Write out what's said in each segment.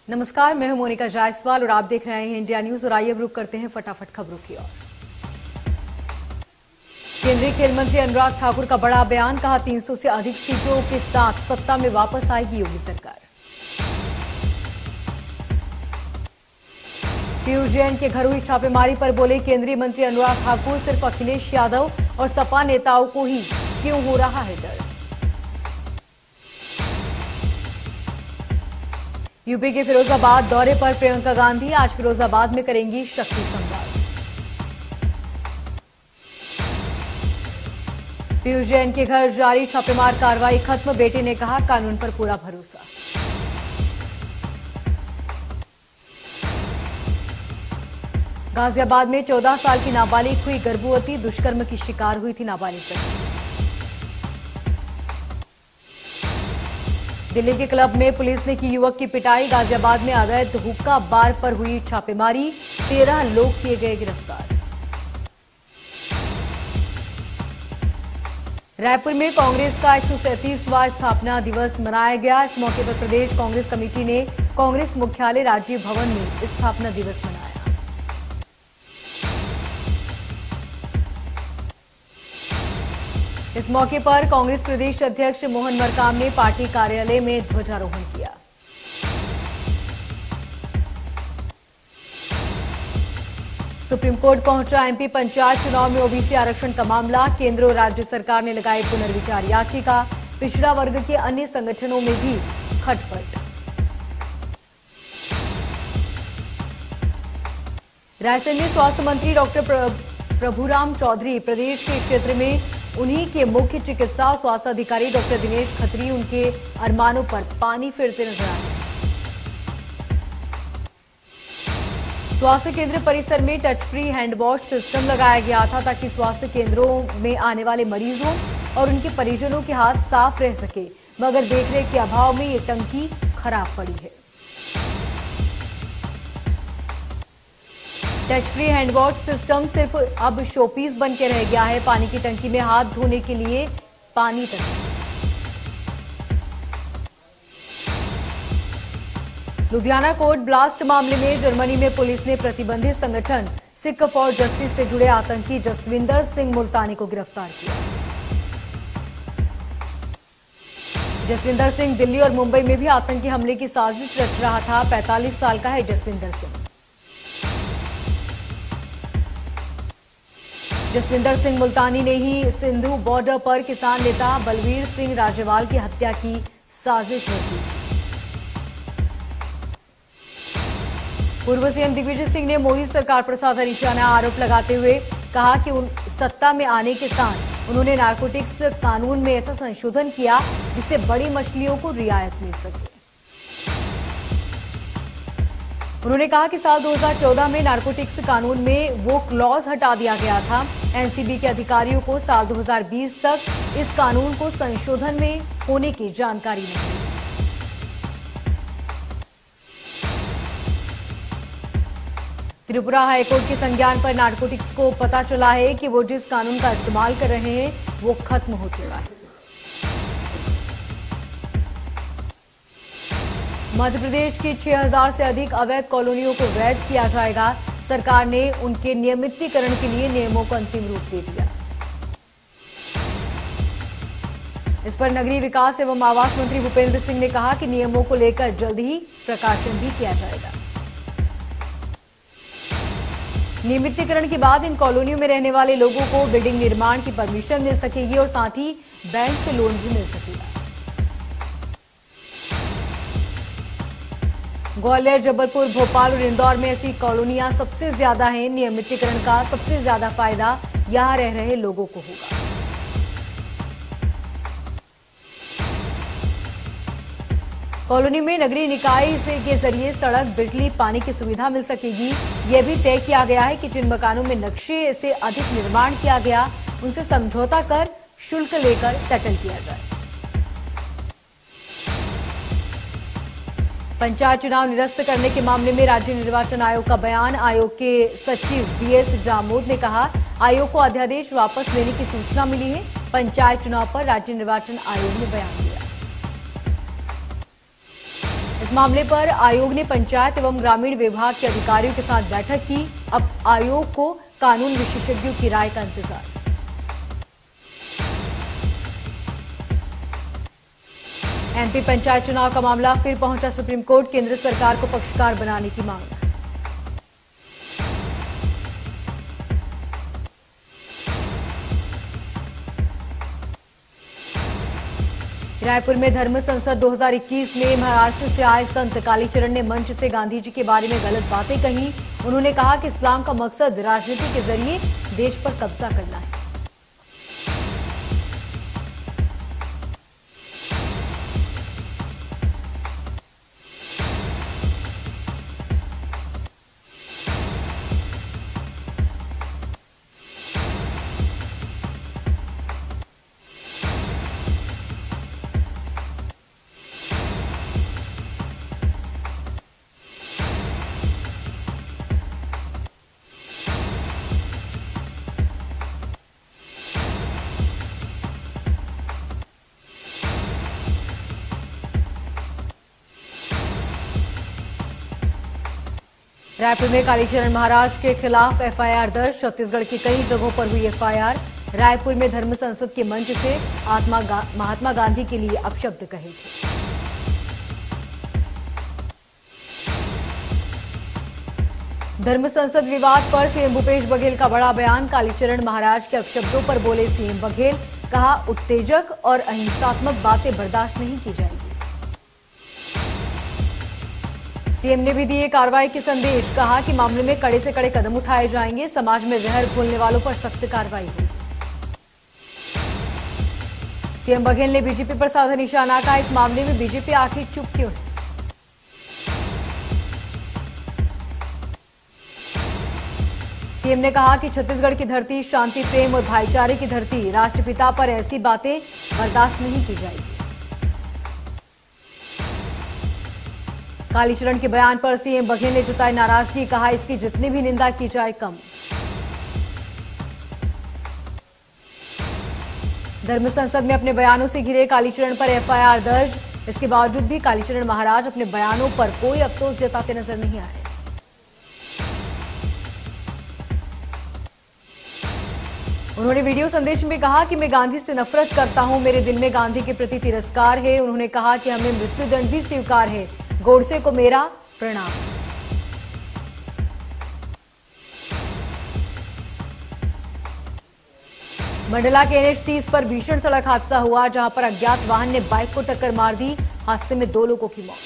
नमस्कार, मैं हूं मोनिका जायसवाल और आप देख रहे हैं इंडिया न्यूज। और आइए अब रुक करते हैं फटाफट खबरों की ओर। केंद्रीय खेल मंत्री अनुराग ठाकुर का बड़ा बयान, कहा 300 से अधिक सीटों के साथ सत्ता में वापस आएगी योगी सरकार। पीयूष जैन के घर हुई छापेमारी पर बोले केंद्रीय मंत्री अनुराग ठाकुर, सिर्फ अखिलेश यादव और सपा नेताओं को ही क्यों हो रहा है डर। यूपी के फिरोजाबाद दौरे पर प्रियंका गांधी, आज फिरोजाबाद में करेंगी शक्ति संवाद। पीयूष जैन के घर जारी छापेमार कार्रवाई खत्म, बेटे ने कहा कानून पर पूरा भरोसा। गाजियाबाद में 14 साल की नाबालिग हुई गर्भवती, दुष्कर्म की शिकार हुई थी नाबालिग बच्ची। दिल्ली के क्लब में पुलिस ने की युवक की पिटाई, गाजियाबाद में अवैध हुक्का बार पर हुई छापेमारी, 13 लोग किए गए गिरफ्तार। रायपुर में कांग्रेस का 137वां स्थापना दिवस मनाया गया। इस मौके पर प्रदेश कांग्रेस कमेटी ने कांग्रेस मुख्यालय राजीव भवन में स्थापना दिवस मनाया। इस मौके पर कांग्रेस प्रदेश अध्यक्ष मोहन मरकाम ने पार्टी कार्यालय में ध्वजारोहण किया। सुप्रीम कोर्ट पहुंचा एमपी पंचायत चुनाव में ओबीसी आरक्षण का मामला, केंद्र और राज्य सरकार ने लगाई पुनर्विचार याचिका, पिछड़ा वर्ग के अन्य संगठनों में भी खटपट। रायसेन में स्वास्थ्य मंत्री डॉक्टर प्रभुराम चौधरी प्रदेश के क्षेत्र में उन्हीं के मुख्य चिकित्सा और स्वास्थ्य अधिकारी डॉक्टर दिनेश खत्री उनके अरमानों पर पानी फेरते नजर आए। स्वास्थ्य केंद्र परिसर में touch free hand wash system लगाया गया था ताकि स्वास्थ्य केंद्रों में आने वाले मरीजों और उनके परिजनों के हाथ साफ रह सके, मगर देखरेख के अभाव में ये टंकी खराब पड़ी है। Touch free hand wash system सिर्फ अब शोपीस बन के रह गया है, पानी की टंकी में हाथ धोने के लिए पानी तक। लुधियाना कोर्ट ब्लास्ट मामले में जर्मनी में पुलिस ने प्रतिबंधित संगठन सिख फॉर जस्टिस से जुड़े आतंकी जसविंदर सिंह मुल्तानी को गिरफ्तार किया। जसविंदर सिंह दिल्ली और मुंबई में भी आतंकी हमले की साजिश रच रहा था। 45 साल का है जसविंदर सिंह। जसविंदर सिंह मुल्तानी ने ही सिंधु बॉर्डर पर किसान नेता बलवीर सिंह राजेवाल की हत्या की साजिश रची। पूर्व सीएम दिग्विजय सिंह ने मोदी सरकार पर साधा निशाना आरोप लगाते हुए कहा कि सत्ता में आने के साथ उन्होंने नारकोटिक्स कानून में ऐसा संशोधन किया जिससे बड़ी मछलियों को रियायत मिल सके। उन्होंने कहा कि साल 2014 में नारकोटिक्स कानून में वो क्लॉज हटा दिया गया था। एनसीबी के अधिकारियों को साल 2020 तक इस कानून को संशोधन में होने की जानकारी नहीं थी। त्रिपुरा हाईकोर्ट के संज्ञान पर नारकोटिक्स को पता चला है कि वो जिस कानून का इस्तेमाल कर रहे हैं वो खत्म हो चुका है। मध्य प्रदेश की 6000 से अधिक अवैध कॉलोनियों को वैध किया जाएगा। सरकार ने उनके नियमितीकरण के लिए नियमों को अंतिम रूप दे दिया। इस पर नगरीय विकास एवं आवास मंत्री भूपेंद्र सिंह ने कहा कि नियमों को लेकर जल्द ही प्रकाशन भी किया जाएगा। नियमितीकरण के बाद इन कॉलोनियों में रहने वाले लोगों को बिल्डिंग निर्माण की परमिशन मिल सकेगी और साथ ही बैंक से लोन भी मिल सकेगा। ग्वालियर, जबलपुर, भोपाल और इंदौर में ऐसी कॉलोनियां सबसे ज्यादा हैं। नियमितीकरण का सबसे ज्यादा फायदा यहां रह रहे लोगों को होगा। कॉलोनी में नगरीय निकाय के जरिए सड़क, बिजली, पानी की सुविधा मिल सकेगी। यह भी तय किया गया है कि जिन मकानों में नक्शे से अधिक निर्माण किया गया उनसे समझौता कर शुल्क लेकर सेटल किया जाए। पंचायत चुनाव निरस्त करने के मामले में राज्य निर्वाचन आयोग का बयान। आयोग के सचिव बीएस जामोद ने कहा, आयोग को अध्यादेश वापस लेने की सूचना मिली है। पंचायत चुनाव पर राज्य निर्वाचन आयोग ने बयान दिया। इस मामले पर आयोग ने पंचायत एवं ग्रामीण विभाग के अधिकारियों के साथ बैठक की। अब आयोग को कानून विशेषज्ञों की राय का इंतजार। एमपी पंचायत चुनाव का मामला फिर पहुंचा सुप्रीम कोर्ट। केंद्र सरकार को पक्षकार बनाने की मांग। रायपुर में धर्म संसद 2021 में महाराष्ट्र से आए संत कालीचरण ने मंच से गांधी जी के बारे में गलत बातें कही। उन्होंने कहा कि इस्लाम का मकसद राजनीति के जरिए देश पर कब्जा करना है। रायपुर में कालीचरण महाराज के खिलाफ एफआईआर दर्ज। छत्तीसगढ़ की कई जगहों पर हुई एफआईआर। रायपुर में धर्म संसद के मंच से महात्मा गांधी के लिए अपशब्द कहे थे। धर्म संसद विवाद पर सीएम भूपेश बघेल का बड़ा बयान। कालीचरण महाराज के अपशब्दों पर बोले सीएम बघेल। कहा, उत्तेजक और अहिंसात्मक बातें बर्दाश्त नहीं की जाएगी। सीएम ने भी दिए कार्रवाई के संदेश। कहा कि मामले में कड़े से कड़े कदम उठाए जाएंगे। समाज में जहर घोलने वालों पर सख्त कार्रवाई होगी। सीएम बघेल ने बीजेपी पर साधा निशाना। कहा, इस मामले में बीजेपी आखिर चुप क्यों है। सीएम ने कहा कि छत्तीसगढ़ की धरती शांति, प्रेम और भाईचारे की धरती। राष्ट्रपिता पर ऐसी बातें बर्दाश्त नहीं की जाएगी। कालीचरण के बयान पर सीएम बघेल ने जताई नाराजगी। कहा, इसकी जितनी भी निंदा की जाए कम। धर्म संसद में अपने बयानों से घिरे कालीचरण पर एफआईआर दर्ज। इसके बावजूद भी कालीचरण महाराज अपने बयानों पर कोई अफसोस जताते नजर नहीं आए। उन्होंने वीडियो संदेश में कहा कि मैं गांधी से नफरत करता हूं। मेरे दिल में गांधी के प्रति तिरस्कार है। उन्होंने कहा कि हमें मृत्युदंड भी स्वीकार है। गोडसे को मेरा प्रणाम। मंडला के एनएच 30 पर भीषण सड़क हादसा हुआ, जहां पर अज्ञात वाहन ने बाइक को टक्कर मार दी। हादसे में 2 लोगों की मौत।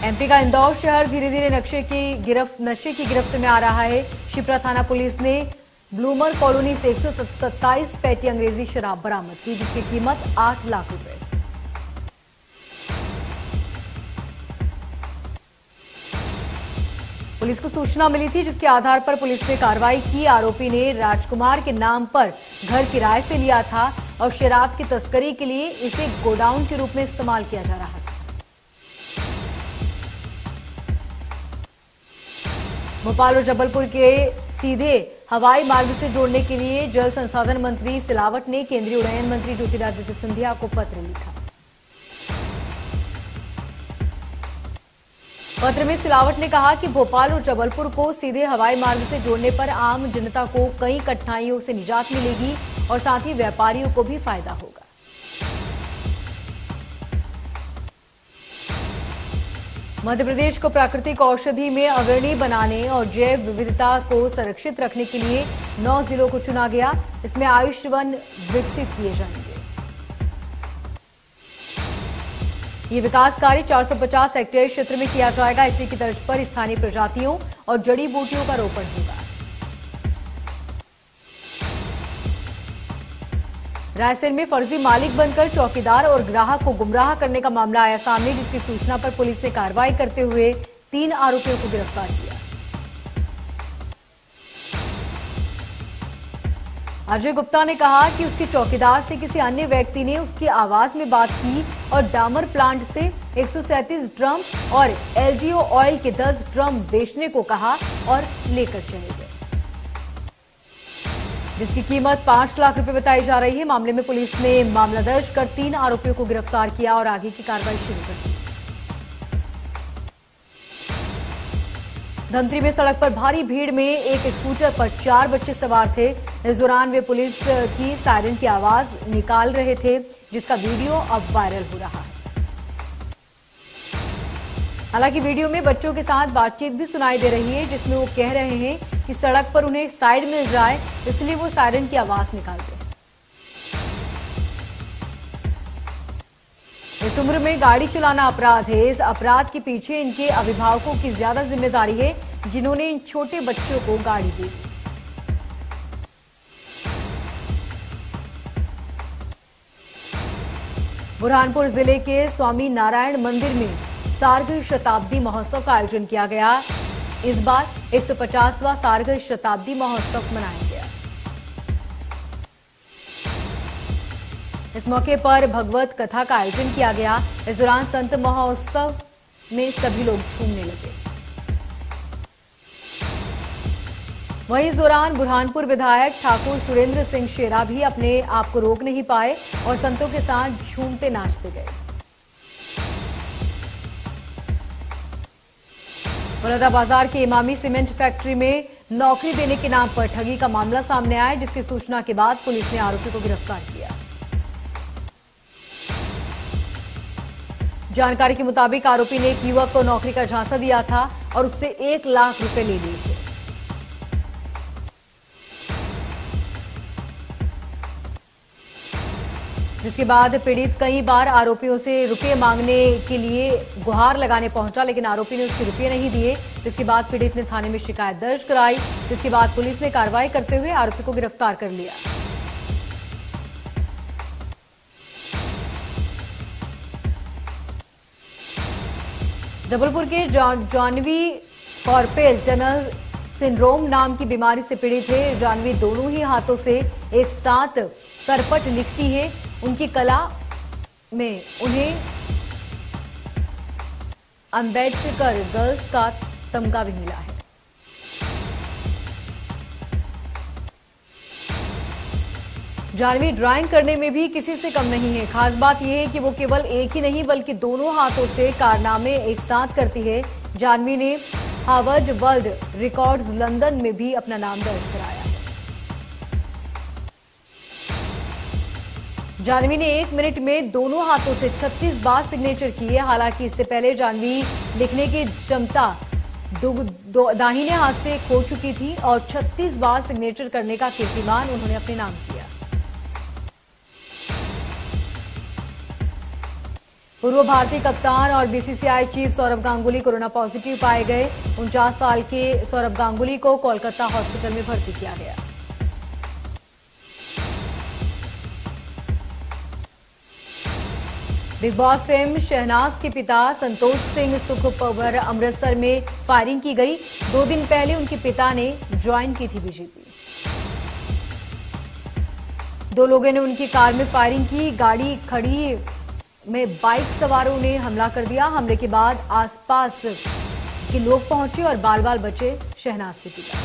एमपी का इंदौर शहर धीरे धीरे नशे की गिरफ्त में आ रहा है। शिप्रा थाना पुलिस ने ब्लूमर कॉलोनी से 127 पेटी अंग्रेजी शराब बरामद की, जिसकी कीमत 8 लाख रुपए। पुलिस को सूचना मिली थी, जिसके आधार पर पुलिस ने कार्रवाई की। आरोपी ने राजकुमार के नाम पर घर किराए से लिया था और शराब की तस्करी के लिए इसे गोडाउन के रूप में इस्तेमाल किया जा रहा था। भोपाल और जबलपुर के सीधे हवाई मार्ग से जोड़ने के लिए जल संसाधन मंत्री सिलावट ने केंद्रीय उड्डयन मंत्री ज्योतिरादित्य सिंधिया को पत्र लिखा। पत्र में सिलावट ने कहा कि भोपाल और जबलपुर को सीधे हवाई मार्ग से जोड़ने पर आम जनता को कई कठिनाइयों से निजात मिलेगी और साथ ही व्यापारियों को भी फायदा होगा। मध्य प्रदेश को प्राकृतिक औषधि में अग्रणी बनाने और जैव विविधता को संरक्षित रखने के लिए 9 जिलों को चुना गया। इसमें आयुष वन विकसित किए जाएंगे। ये विकास कार्य 450 हेक्टेयर क्षेत्र में किया जाएगा। इसी की तर्ज पर स्थानीय प्रजातियों और जड़ी बूटियों का रोपण होगा। रायसेन में फर्जी मालिक बनकर चौकीदार और ग्राहक को गुमराह करने का मामला आया सामने, जिसकी सूचना पर पुलिस ने कार्रवाई करते हुए 3 आरोपियों को गिरफ्तार किया। अजय गुप्ता ने कहा कि उसके चौकीदार से किसी अन्य व्यक्ति ने उसकी आवाज में बात की और डामर प्लांट से 137 ड्रम और एलजीओ ऑयल के 10 ड्रम बेचने को कहा और लेकर चले गए। जिसकी कीमत 5 लाख रुपए बताई जा रही है। मामले में पुलिस ने मामला दर्ज कर 3 आरोपियों को गिरफ्तार किया और आगे की कार्रवाई शुरू कर दी। धमतरी में सड़क पर भारी भीड़ में एक स्कूटर पर 4 बच्चे सवार थे। इस दौरान वे पुलिस की सायरन की आवाज निकाल रहे थे, जिसका वीडियो अब वायरल हो रहा है। हालांकि वीडियो में बच्चों के साथ बातचीत भी सुनाई दे रही है, जिसमें वो कह रहे हैं कि सड़क पर उन्हें साइड मिल जाए, इसलिए वो सायरन की आवाज निकालते हैं। इस उम्र में गाड़ी चलाना अपराध है। इस अपराध के पीछे इनके अभिभावकों की ज्यादा जिम्मेदारी है, जिन्होंने इन छोटे बच्चों को गाड़ी दी। बुरहानपुर जिले के स्वामी नारायण मंदिर में सार्ग शताब्दी महोत्सव का आयोजन किया गया। इस बार 150वां सार्ग शताब्दी महोत्सव मनाया गया। इस मौके पर भगवत कथा का आयोजन किया गया। इस दौरान संत महोत्सव में सभी लोग झूमने लगे। वहीं इस दौरान बुरहानपुर विधायक ठाकुर सुरेंद्र सिंह शेरा भी अपने आप को रोक नहीं पाए और संतों के साथ झूमते नाचते गए। बलौदाबाजार के इमामी सीमेंट फैक्ट्री में नौकरी देने के नाम पर ठगी का मामला सामने आया, जिसकी सूचना के बाद पुलिस ने आरोपी को गिरफ्तार किया। जानकारी के मुताबिक आरोपी ने एक युवक को नौकरी का झांसा दिया था और उससे 1 लाख रुपए ले लिए थे। जिसके बाद पीड़ित कई बार आरोपियों से रुपए मांगने के लिए गुहार लगाने पहुंचा, लेकिन आरोपी ने उसके रुपए नहीं दिए। जिसके बाद पीड़ित ने थाने में शिकायत दर्ज कराई। जिसके बाद पुलिस ने कार्रवाई करते हुए आरोपी को गिरफ्तार कर लिया। जबलपुर के जानवी कॉर्पेल टनल सिंड्रोम नाम की बीमारी से पीड़ित है। जानवी दोनों ही हाथों से एक साथ सरपट लिखती है। उनकी कला में उन्हें अम्बेडकर गर्ल्स का तमगा भी मिला है। जानवी ड्राइंग करने में भी किसी से कम नहीं है। खास बात यह है कि वो केवल एक ही नहीं बल्कि दोनों हाथों से कारनामे एक साथ करती है। जानवी ने हार्वर्ड वर्ल्ड रिकॉर्ड्स लंदन में भी अपना नाम दर्ज कराया है। जानवी ने 1 मिनट में दोनों हाथों से 36 बार सिग्नेचर की है। हालांकि इससे पहले जानवी लिखने की क्षमता दाहिने हाथ से खो चुकी थी और 36 बार सिग्नेचर करने का कीर्तिमान उन्होंने अपने नाम किया। पूर्व भारतीय कप्तान और BCCI chief Sourav Ganguly corona positive पाए गए। 49 साल के सौरव गांगुली को कोलकाता हॉस्पिटल में भर्ती किया गया। बिग बॉस फेम शहनाज के पिता संतोष सिंह सुख पर अमृतसर में फायरिंग की गई। 2 दिन पहले उनके पिता ने ज्वाइन की थी बीजेपी। 2 लोगों ने उनकी कार में फायरिंग की। गाड़ी खड़ी में बाइक सवारों ने हमला कर दिया। हमले के बाद आसपास के लोग पहुंचे और बाल बाल बचे शहनाज के पिता।